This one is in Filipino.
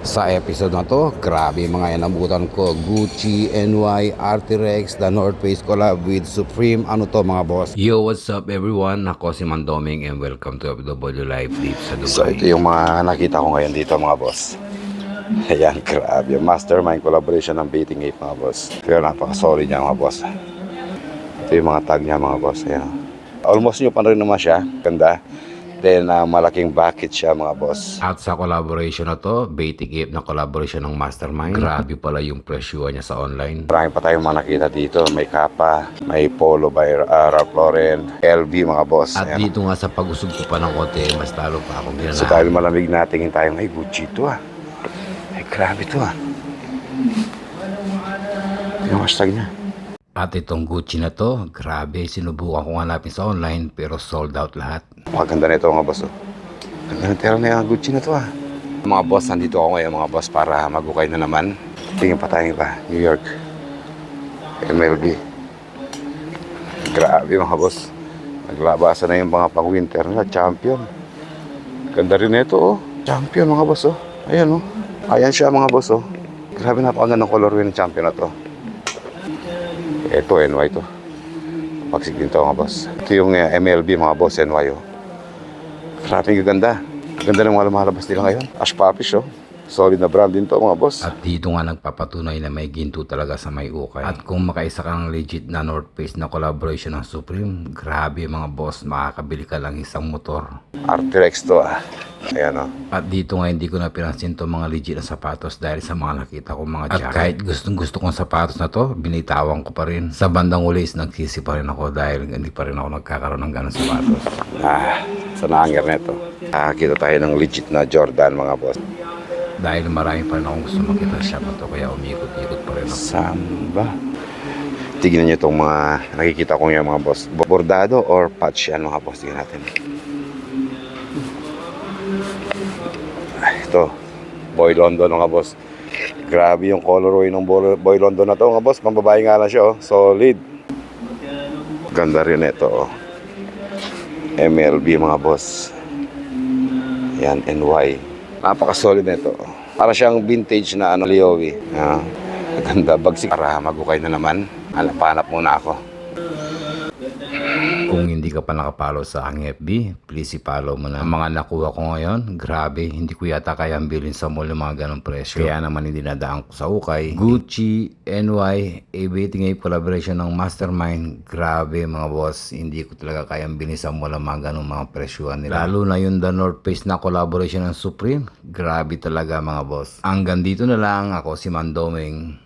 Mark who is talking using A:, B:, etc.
A: Sa episode na to, grabe mga inabutan ko. Gucci, NY, Artirex, The North Face collab with Supreme. Ano to mga boss? Yo, what's up everyone? Ako si Mandoming and welcome to FW Live dito sa Dubai. So ito yung mga nakita ko ngayon dito mga boss. Ayan, grabe. Mastermind collaboration ng Bathing Ape mga boss. Pero napaka-solid niya mga boss. Ito yung mga tag niya mga boss. Ayan. Almost new pa rin naman siya. Ganda. Then, malaking bucket siya mga boss. At sa collaboration na to, Bathing Ape na collaboration ng Mastermind. Grabe pala yung presyo niya sa online. Marami pa tayong mga nakita dito. May Kappa, may Polo by Ralph Lauren, LV mga boss. At ayan. Dito nga sa pag-usog ko pa ng konti, mas talo pa akong ginanahan. So dahil malamig na, tingin tayo, ay Gucci to ah. Ay grabe to ah. Yung hashtag niya. At itong Gucci na to, grabe, sinubukan kong hanapin sa online pero sold out lahat. Maganda na ito mga boss. Ganda na tera na yung Gucci na to ah. Mga boss, nandito ako ngayon mga boss para magukay na naman. Tingin pa tayo ba? New York. MLB. Grabe mga boss. Naglabasan na yung mga pang-winter na. Champion. Ganda rin na ito oh. Champion mga boss oh. Ayan oh. Ayan siya mga boss oh. Grabe napakaganda ng colorway ng champion na to. Ito, NY to. Pagsig din to mga boss. Ito yung MLB mga boss, NY oh. Grabe ganda. Ganda ng mga lumalabas nila ngayon. Ash Papish oh. Solid na brand din to mga boss. At dito nga nagpapatunay na may ginto talaga sa may ukay. At kung makaisa kang legit na North Face na collaboration ng Supreme, grabe mga boss, makakabili ka lang isang motor. Artirex to ah. Ayan o. At dito nga hindi ko na pinansin to mga legit na sapatos dahil sa mga nakita ko mga jacket. At kahit gustong gusto kong sapatos na to, binitawan ko pa rin. Sa bandang ulis, nagsisi pa rin ako dahil hindi pa rin ako nagkakaroon ng ganong sapatos. Sa nangangir na ito. Kita tayo ng legit na Jordan mga boss. Dahil marami pa rin akong gusto makita siya na to, kaya umikot-ikot pa rin ako. Samba. Tignan nyo itong mga nakikita ko yung mga boss. Bordado or patch yan mga boss. Tignan natin. Ito, Boy London mga boss. Grabe yung colorway ng Boy London na to mga boss. Pambabae nga lang siya oh. Solid. Ganda rin ito oh. MLB mga boss. Yan, NY. Napaka-solid nito. Para siyang vintage na Leowi. Ganda, bagsik. Para magukay na naman. Hanap muna ako. Kung hindi ka pa nakapalo sa aking FB, please i-follow mo na. Ang mga nakuha ko ngayon, grabe, hindi ko yata kayang bilhin sa mall ng mga ganong presyo. Kaya naman hindi nadaan ko sa ukay. Gucci, NY, Bathing Ape collaboration ng Mastermind. Grabe mga boss, hindi ko talaga kayang bilhin sa mall ng mga ganong mga presyuhan nila. Lalo na yung The North Face na collaboration ng Supreme. Grabe talaga mga boss. Hanggang dito na lang, ako si Mandoming.